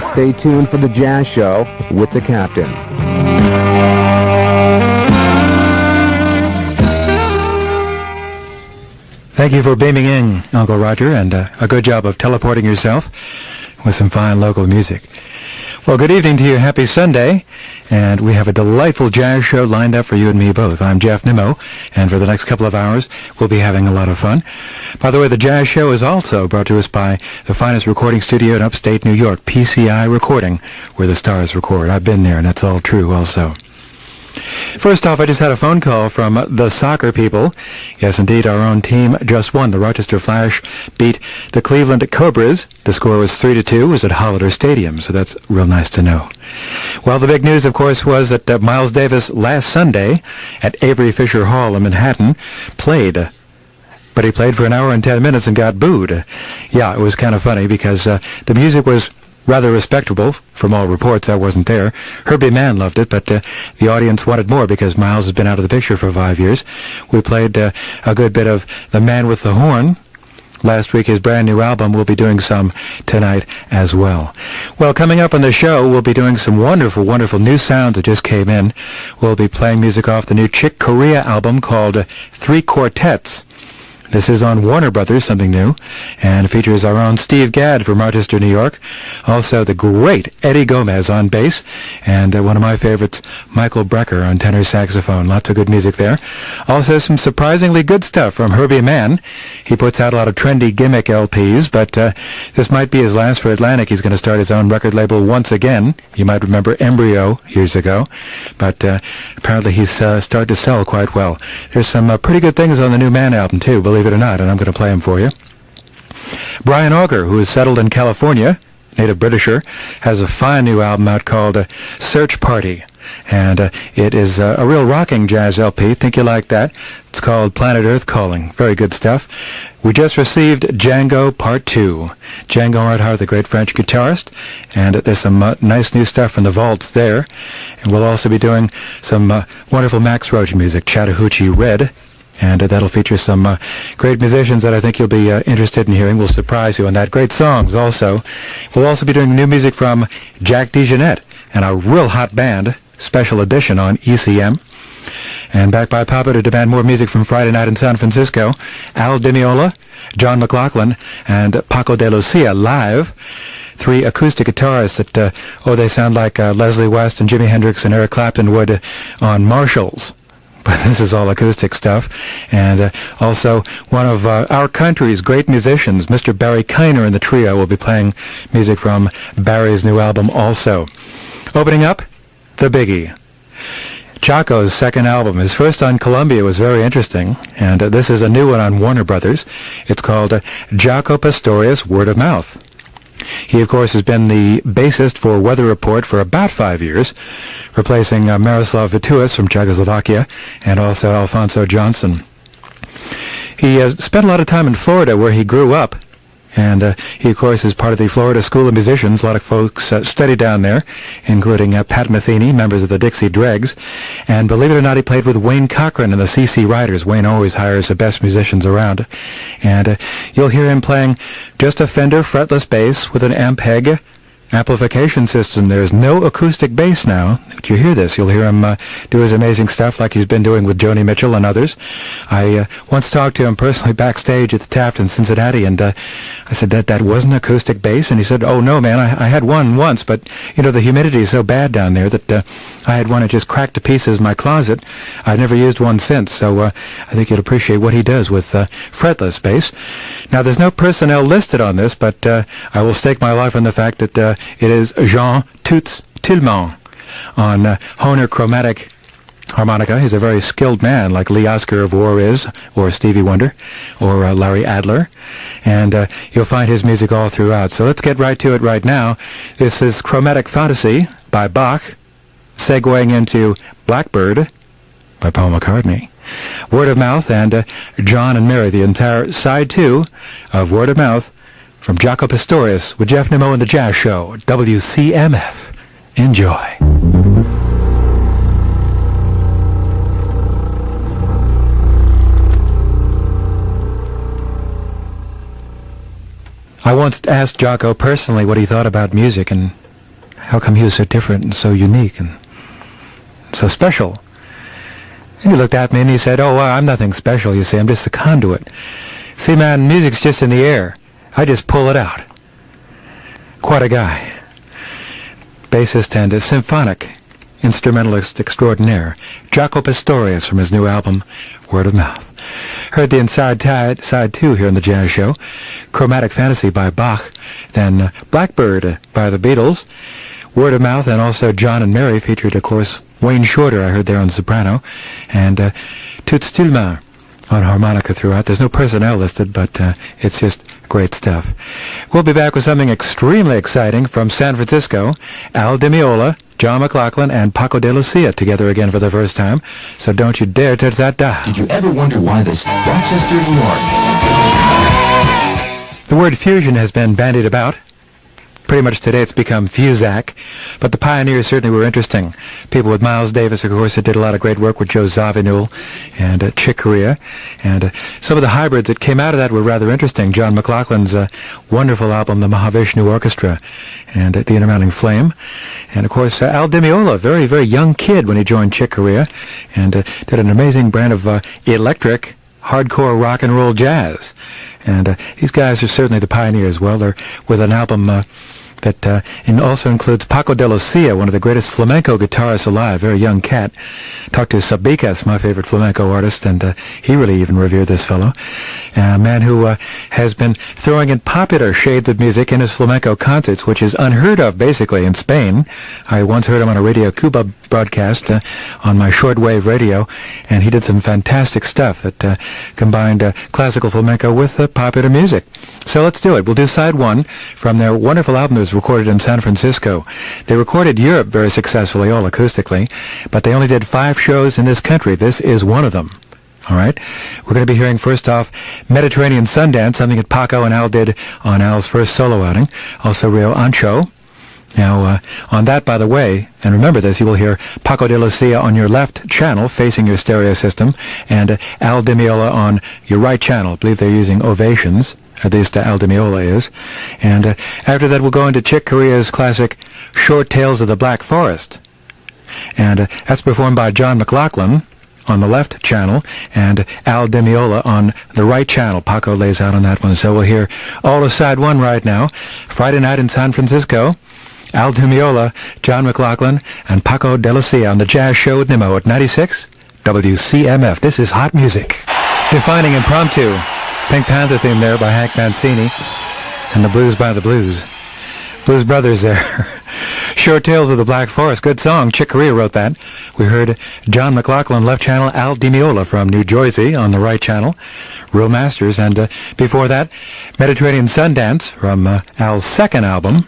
Stay tuned for the Jazz Show with the Captain. Thank you for beaming in, Uncle Roger, and a good job of teleporting yourself with some fine local music. Well, good evening to you. Happy Sunday. And we have a delightful jazz show lined up for you and me both. I'm Geoff Nimmo, and for the next couple of hours, we'll be having a lot of fun. By the way, the jazz show is also brought to us by the finest recording studio in upstate New York, PCI Recording, where the stars record. I've been there, and that's all true also. First off, I just had a phone call from the soccer people. Yes, indeed, our own team just won. The Rochester Flash beat the Cleveland Cobras. The score was 3-2. It was at Hollander Stadium, so that's real nice to know. Well, the big news, of course, was that Miles Davis last Sunday at Avery Fisher Hall in Manhattan played. But he played for an hour and 10 minutes and got booed. Yeah, it was kind of funny because the music was rather respectable, from all reports. I wasn't there. Herbie Mann loved it, but the audience wanted more because Miles has been out of the picture for 5 years. We played a good bit of The Man with the Horn. Last week, his brand new album. We'll be doing some tonight as well. Well, coming up on the show, we'll be doing some wonderful, wonderful new sounds that just came in. We'll be playing music off the new Chick Corea album called Three Quartets. This is on Warner Brothers, something new, and it features our own Steve Gadd from Rochester, New York. Also, the great Eddie Gomez on bass, and one of my favorites, Michael Brecker on tenor saxophone. Lots of good music there. Also, some surprisingly good stuff from Herbie Mann. He puts out a lot of trendy gimmick LPs, but this might be his last for Atlantic. He's going to start his own record label once again. You might remember Embryo years ago, but apparently he's started to sell quite well. There's some pretty good things on the new Mann album, too, believe it or not, and I'm going to play them for you. Brian Auger, who is settled in California, native Britisher, has a fine new album out called Search Party, and it is a real rocking jazz LP. Think you like that? It's called Planet Earth Calling. Very good stuff. We just received Django Part 2. Django Reinhardt, the great French guitarist, and there's some nice new stuff from the vaults there. And we'll also be doing some wonderful Max Roach music, Chattahoochee Red, and that'll feature some great musicians that I think you'll be interested in hearing. We'll surprise you on that. Great songs also. We'll also be doing new music from Jack DeJohnette and a real hot band, special edition on ECM. And back by Papa to demand more music from Friday night in San Francisco, Al Di Meola, John McLaughlin, and Paco de Lucia live. Three acoustic guitarists that, they sound like Leslie West and Jimi Hendrix and Eric Clapton would on Marshalls. But this is all acoustic stuff. And also one of our country's great musicians, Mr. Barry Kiner and the trio, will be playing music from Barry's new album also. Opening up, The Biggie. Chaco's second album. His first on Columbia was very interesting, and this is a new one on Warner Brothers. It's called Jaco Pastorius Word of Mouth. He, of course, has been the bassist for Weather Report for about 5 years, replacing Miroslav Vituis from Czechoslovakia and also Alfonso Johnson. He spent a lot of time in Florida, where he grew up, and he, of course, is part of the Florida School of Musicians. A lot of folks study down there, including Pat Metheny, members of the Dixie Dregs. And believe it or not, he played with Wayne Cochran and the CC Riders. Wayne always hires the best musicians around. And you'll hear him playing just a Fender fretless bass with an Ampeg amplification system. There's no acoustic bass now. But you hear this, you'll hear him do his amazing stuff like he's been doing with Joni Mitchell and others. I once talked to him personally backstage at the Taft in Cincinnati, and I said, that wasn't acoustic bass? And he said, oh, no, man, I had one once, but, the humidity is so bad down there that I had one that just cracked to pieces in my closet. I've never used one since, so I think you'll appreciate what he does with fretless bass. Now, there's no personnel listed on this, but I will stake my life on the fact that it is Jean Toots Tillman on Hohner chromatic harmonica. He's a very skilled man, like Lee Oskar of War is, or Stevie Wonder, or Larry Adler. And you'll find his music all throughout. So let's get right to it right now. This is Chromatic Fantasy by Bach, segueing into Blackbird by Paul McCartney. Word of Mouth and John and Mary, the entire side 2 of Word of Mouth from Jaco Pastorius with Geoff Nimmo and the Jazz Show, WCMF. Enjoy. I once asked Jaco personally what he thought about music, and how come he was so different and so unique and so special? And he looked at me and he said, "Oh, well, I'm nothing special, you see. I'm just a conduit. See, man, music's just in the air. I just pull it out." Quite a guy. Bassist and a symphonic instrumentalist extraordinaire, Jaco Pastorius, from his new album, Word of Mouth. Heard the inside side 2 here in the Jazz Show. Chromatic Fantasy by Bach, then Blackbird by the Beatles, Word of Mouth, and also John and Mary featured, of course, Wayne Shorter, I heard there on soprano, and Toots Thielemans on harmonica throughout. There's no personnel listed, but it's just great stuff. We'll be back with something extremely exciting from San Francisco. Al Di Meola, John McLaughlin, and Paco de Lucia together again for the first time. So don't you dare touch that dial. Did you ever wonder why this Rochester, New York? The word fusion has been bandied about. Pretty much today it's become Fusac, but the pioneers certainly were interesting. People with Miles Davis, of course, that did a lot of great work with Joe Zawinul and Chick Corea, and some of the hybrids that came out of that were rather interesting. John McLaughlin's wonderful album, The Mahavishnu Orchestra, and The Intermounting Flame, and of course Al Di Meola, very, very young kid when he joined Chick Corea, and did an amazing brand of electric, hardcore rock and roll jazz. And these guys are certainly the pioneers. Well, they're with an album that also includes Paco de Lucia, one of the greatest flamenco guitarists alive, very young cat. Talked to Sabicas, my favorite flamenco artist, and he really even revered this fellow. A man who has been throwing in popular shades of music in his flamenco concerts, which is unheard of, basically, in Spain. I once heard him on a Radio Cuba broadcast on my shortwave radio, and he did some fantastic stuff that combined classical flamenco with popular music. So let's do it. We'll do side 1 from their wonderful album that was recorded in San Francisco. They recorded Europe very successfully, all acoustically, but they only did 5 shows in this country. This is one of them. All right? We're going to be hearing first off Mediterranean Sundance, something that Paco and Al did on Al's first solo outing. Also Rio Ancho. Now, on that, by the way, and remember this, you will hear Paco de Lucia on your left channel, facing your stereo system, and Al Di Meola on your right channel. I believe they're using Ovations, at least Al Di Meola is. And after that, we'll go into Chick Corea's classic Short Tales of the Black Forest. And that's performed by John McLaughlin on the left channel, and Al Di Meola on the right channel. Paco lays out on that one. So we'll hear all of side 1 right now. Friday night in San Francisco. Al Di Meola, John McLaughlin, and Paco de Lucia on the Jazz Show with Nimmo at 96 WCMF. This is hot music. Defining Impromptu. Pink Panther theme there by Hank Mancini. And the Blues by the Blues. Blues Brothers there. Short Tales of the Black Forest. Good song. Chick Corea wrote that. We heard John McLaughlin, left channel. Al Di Meola from New Jersey on the right channel. Real Masters. And before that, Mediterranean Sundance from Al's second album.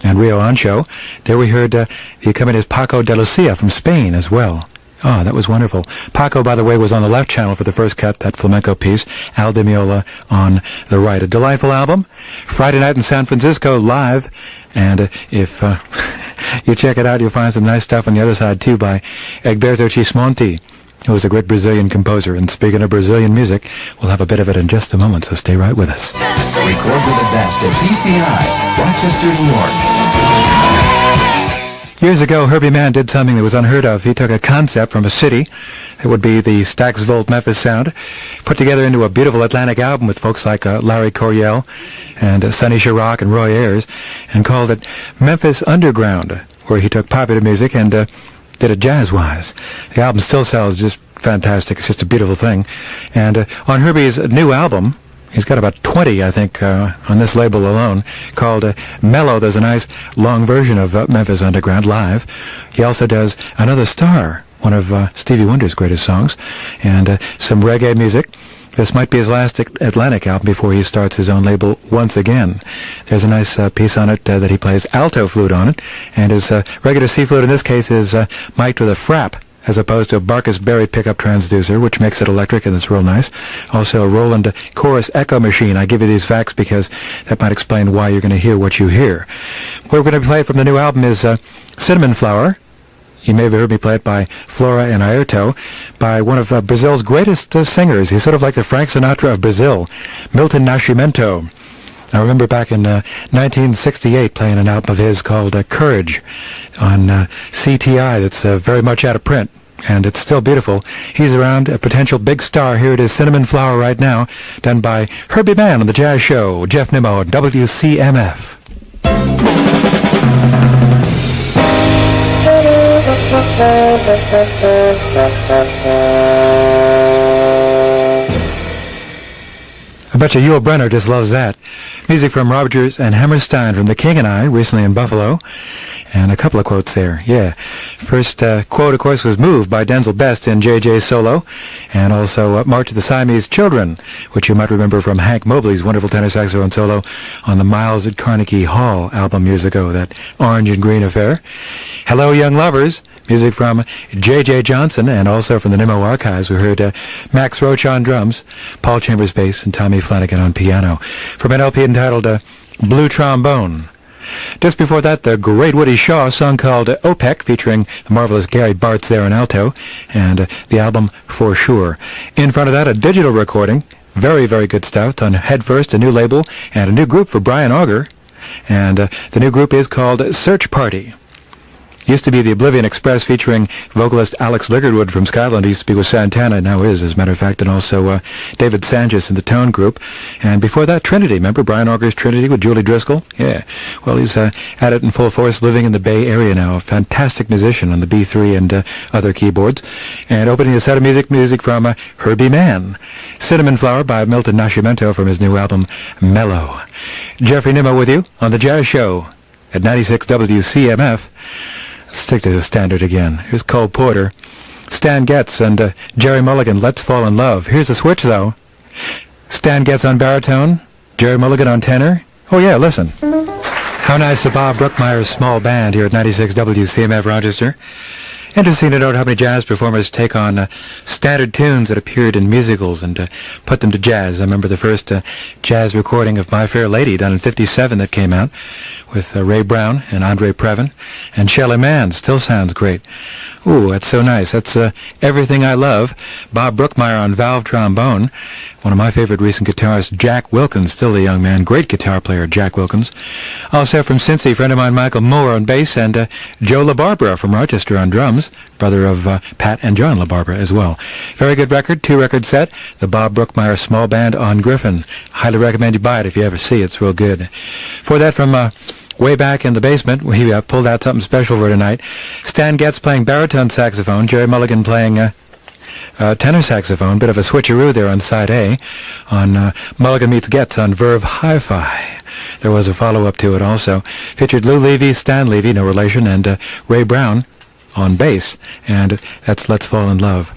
And Rio Ancho. There we heard the accompanist Paco de Lucia from Spain as well. Oh, that was wonderful. Paco, by the way, was on the left channel for the first cut, that flamenco piece. Al Di Meola on the right. A delightful album. Friday night in San Francisco, live. And if you check it out, you'll find some nice stuff on the other side, too, by Egberto Cismonti, who was a great Brazilian composer. And speaking of Brazilian music, we'll have a bit of it in just a moment, so stay right with us. Record with the best at PCI, Rochester, New York. Years ago, Herbie Mann did something that was unheard of. He took a concept from a city that would be the Stax Volt Memphis sound, put together into a beautiful Atlantic album with folks like Larry Coryell and Sonny Chirac and Roy Ayers, and called it Memphis Underground, where he took popular music and did it jazz-wise. The album still sells just fantastic. It's just a beautiful thing. And on Herbie's new album, he's got about 20, I think, on this label alone, called Mellow. There's a nice long version of Memphis Underground live. He also does Another Star, one of Stevie Wonder's greatest songs, and some reggae music. This might be his last Atlantic album before he starts his own label once again. There's a nice piece on it that he plays alto flute on it, and his regular C flute in this case is mic'd with a frap, as opposed to a Barkus Berry pickup transducer, which makes it electric and it's real nice. Also a Roland Chorus Echo Machine. I give you these facts because that might explain why you're going to hear what you hear. What we're going to play from the new album is Cinnamon Flower. You may have heard me play it by Flora and Airto, by one of Brazil's greatest singers. He's sort of like the Frank Sinatra of Brazil, Milton Nascimento. I remember back in 1968 playing an album of his called Courage on CTI that's very much out of print, and it's still beautiful. He's around, a potential big star. Here it is, Cinnamon Flower right now, done by Herbie Mann on the Jazz Show. Geoff Nimmo, WCMF. I bet you Yul Brynner just loves that. Music from Rodgers and Hammerstein from The King and I, recently in Buffalo. And a couple of quotes there, yeah. First quote, of course, was Moved by Denzel Best in J.J. Solo. And also March of the Siamese Children, which you might remember from Hank Mobley's wonderful tenor saxophone solo on the Miles at Carnegie Hall album years ago, that orange and green affair. Hello, Young Lovers. Music from J.J. Johnson, and also from the Nimmo Archives. We heard Max Roach on drums, Paul Chambers bass, and Tommy Flanagan on piano, from an LP entitled Blue Trombone. Just before that, the great Woody Shaw, a song called OPEC, featuring the marvelous Gary Bartz there in alto, and the album For Sure. In front of that, a digital recording, very, very good stuff, on Headfirst, a new label, and a new group for Brian Auger, and the new group is called Search Party. Used to be the Oblivion Express, featuring vocalist Alex Ligertwood from Scotland. He used to be with Santana, now is, as a matter of fact, and also David Sanchez in the Tone Group. And before that, Trinity. Remember Brian Auger's Trinity with Julie Driscoll? Yeah. Well, he's at it in full force, living in the Bay Area now. A fantastic musician on the B3 and other keyboards. And opening the set of music from Herbie Mann. Cinnamon Flower by Milton Nascimento from his new album, Mellow. Geoffrey Nimmo with you on the Jazz Show at 96 WCMF. Stick to the standard again. Here's Cole Porter, Stan Getz, and Jerry Mulligan, Let's Fall in Love. Here's the switch, though. Stan Getz on baritone, Jerry Mulligan on tenor. Oh, yeah, listen. How nice of Bob Brookmeyer's small band here at 96 WCMF Rochester. Interesting to note how many jazz performers take on standard tunes that appeared in musicals and put them to jazz. I remember the first jazz recording of My Fair Lady done in '57 that came out with Ray Brown and Andre Previn and Shelley Mann. Still sounds great. Ooh, that's so nice. That's Everything I Love. Bob Brookmeyer on valve trombone. One of my favorite recent guitarists, Jack Wilkins, still a young man. Great guitar player, Jack Wilkins. Also from Cincy, friend of mine, Michael Moore on bass, and Joe LaBarbera from Rochester on drums, brother of Pat and John LaBarbera as well. Very good record, 2-record set. The Bob Brookmeyer Small Band on Griffin. Highly recommend you buy it if you ever see it. It's real good. For that, from way back in the basement, we pulled out something special for tonight. Stan Getz playing baritone saxophone, Jerry Mulligan playing tenor saxophone, bit of a switcheroo there on side A, on Mulligan meets Getz on Verve Hi-Fi. There was a follow-up to it also. Featured Lou Levy, Stan Levy, no relation, and Ray Brown on bass, and that's Let's Fall in Love.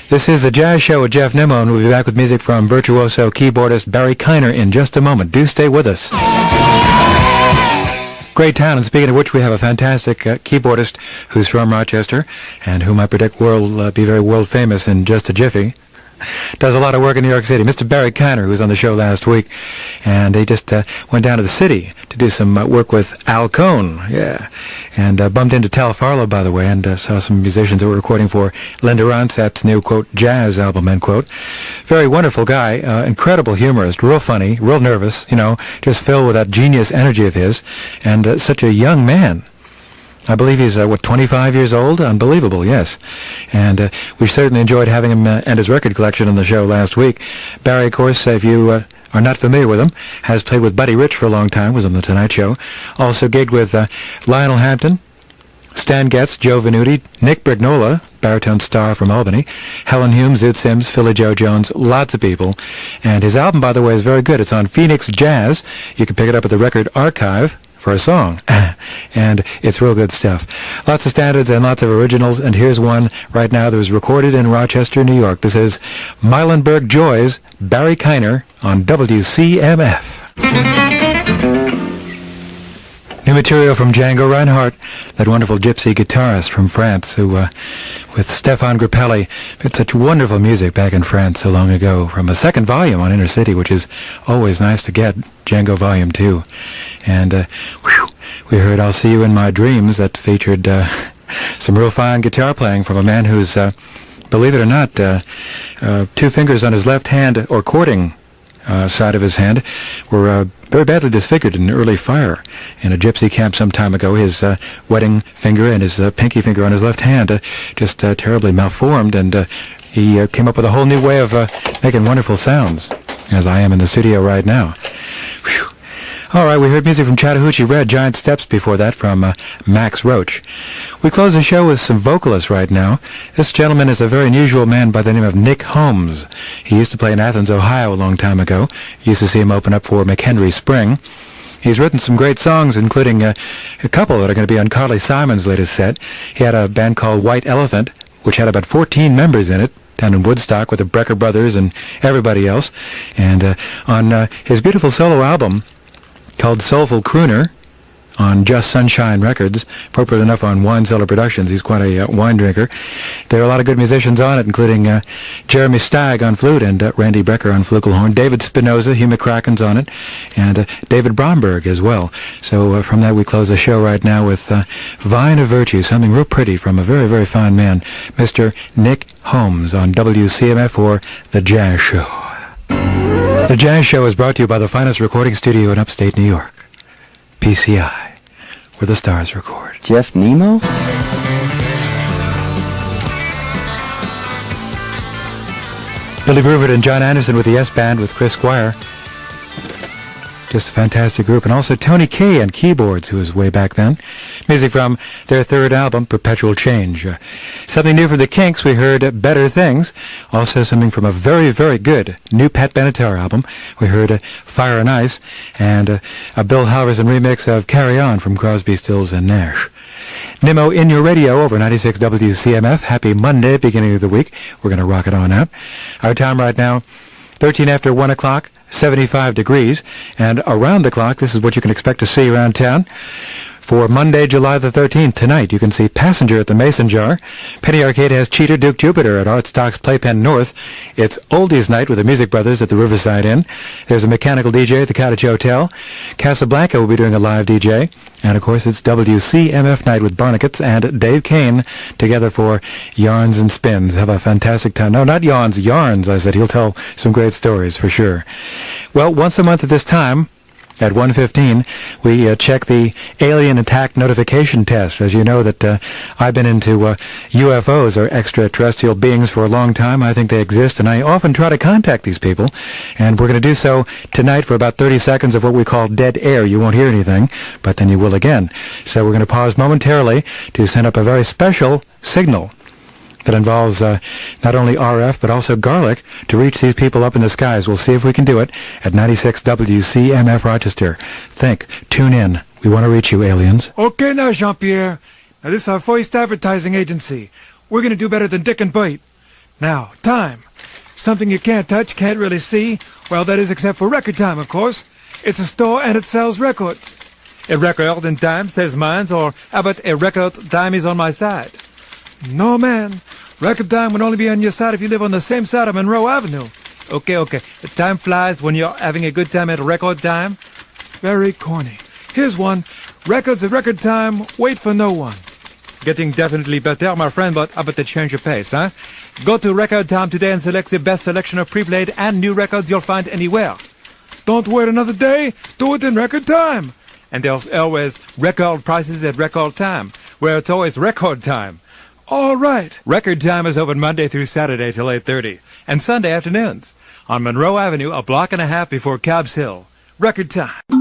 This is the Jazz Show with Geoff Nimmo, and we'll be back with music from virtuoso keyboardist Barry Kiner in just a moment. Do stay with us. Great town, and speaking of which, we have a fantastic keyboardist who's from Rochester, and whom I predict will be very world famous in just a jiffy. Does a lot of work in New York City. Mr. Barry Kiner, who was on the show last week, and they just went down to the city to do some work with Al Cohn, yeah, and bumped into Tal Farlow, by the way, and saw some musicians that were recording for Linda Ronstadt's new, quote, jazz album, end quote. Very wonderful guy, incredible humorist, real funny, real nervous, just filled with that genius energy of his, and such a young man. I believe he's, 25 years old? Unbelievable, yes. And we certainly enjoyed having him and his record collection on the show last week. Barry, of course, if you are not familiar with him, has played with Buddy Rich for a long time, was on The Tonight Show. Also gigged with Lionel Hampton, Stan Getz, Joe Venuti, Nick Brignola, baritone star from Albany, Helen Hume, Zoot Sims, Philly Joe Jones, lots of people. And his album, by the way, is very good. It's on Phoenix Jazz. You can pick it up at the Record Archive for a song, and it's real good stuff. Lots of standards and lots of originals, and here's one right now that was recorded in Rochester, New York. This is Meilenberg Joy's Barry Kiner on WCMF. New material from Django Reinhardt, that wonderful gypsy guitarist from France who, with Stéphane Grappelli, made such wonderful music back in France so long ago, from a second volume on Inner City, which is always nice to get, Django Volume 2. And we heard I'll See You in My Dreams, that featured some real fine guitar playing from a man who's, believe it or not, 2 fingers on his left hand, or chording side of his hand were very badly disfigured in an early fire in a gypsy camp some time ago. His wedding finger and his pinky finger on his left hand just terribly malformed, and he came up with a whole new way of making wonderful sounds, as I am in the studio right now. Whew. All right, we heard music from Chattahoochee Red, Giant Steps before that from Max Roach. We close the show with some vocalists right now. This gentleman is a very unusual man by the name of Nick Holmes. He used to play in Athens, Ohio a long time ago. Used to see him open up for McHenry Spring. He's written some great songs, including a couple that are going to be on Carly Simon's latest set. He had a band called White Elephant, which had about 14 members in it, down in Woodstock with the Brecker Brothers and everybody else. And on his beautiful solo album called Soulful Crooner on Just Sunshine Records, appropriate enough on Wine Cellar Productions. He's quite a wine drinker. There are a lot of good musicians on it, including Jeremy Stagg on flute and Randy Brecker on flugelhorn, David Spinoza, Hugh McCracken's on it, and David Bromberg as well. So from that we close the show right now with Vine of Virtue, something real pretty from a very, very fine man, Mr. Nick Holmes on WCMF or The Jazz Show. The Jazz Show is brought to you by the finest recording studio in upstate New York, PCI, where the stars record. Jeff Nimmo? Billy Bruvard and John Anderson with the S-Band with Chris Squire. Just a fantastic group. And also Tony Kaye on keyboards, who was way back then. Music from their third album, Perpetual Change. Something new from the Kinks, we heard Better Things. Also something from a very, very good new Pat Benatar album. We heard Fire and Ice, and a Bill Halverson remix of Carry On from Crosby, Stills and Nash. Nimmo in your radio over 96 WCMF. Happy Monday, beginning of the week. We're going to rock it on out. Our time right now, 13 after 1 o'clock. 75 degrees, and around the clock, this is what you can expect to see around town. For Monday, July the 13th, tonight, you can see Passenger at the Mason Jar. Penny Arcade has Cheater, Duke Jupiter at Art Stock's Playpen North. It's Oldies Night with the Music Brothers at the Riverside Inn. There's a mechanical DJ at the Cottage Hotel. Casablanca will be doing a live DJ. And, of course, it's WCMF Night with Barnicotts and Dave Kane together for Yarns and Spins. Have a fantastic time. No, not yawns, yarns, I said. He'll tell some great stories for sure. Well, once a month at this time, at 1:15, we check the alien attack notification test. As you know that I've been into UFOs, or extraterrestrial beings, for a long time. I think they exist, and I often try to contact these people. And we're going to do so tonight for about 30 seconds of what we call dead air. You won't hear anything, but then you will again. So we're going to pause momentarily to send up a very special signal that involves not only RF but also garlic to reach these people up in the skies. We'll see if we can do it at 96 WCMF Rochester. Think, tune in. We want to reach you, aliens. Okay now, Jean-Pierre. Now this is our first advertising agency. We're going to do better than Dick and Bite. Now, time. Something you can't touch, can't really see. Well, that is except for Record Time, of course. It's a store and it sells records. A record in time says mine, or how about a record time is on my side? No, man. Record time would only be on your side if you live on the same side of Monroe Avenue. Okay. The time flies when you're having a good time at record time. Very corny. Here's one. Records at record time, wait for no one. Getting definitely better, my friend, but how about the change of pace, huh? Go to Record Time today and select the best selection of pre-played and new records you'll find anywhere. Don't wait another day. Do it in record time. And there's always record prices at record time, where it's always record time. All right. Record Time is open Monday through Saturday till 8:30, and Sunday afternoons on Monroe Avenue, a block and a half before Cobb's Hill. Record Time.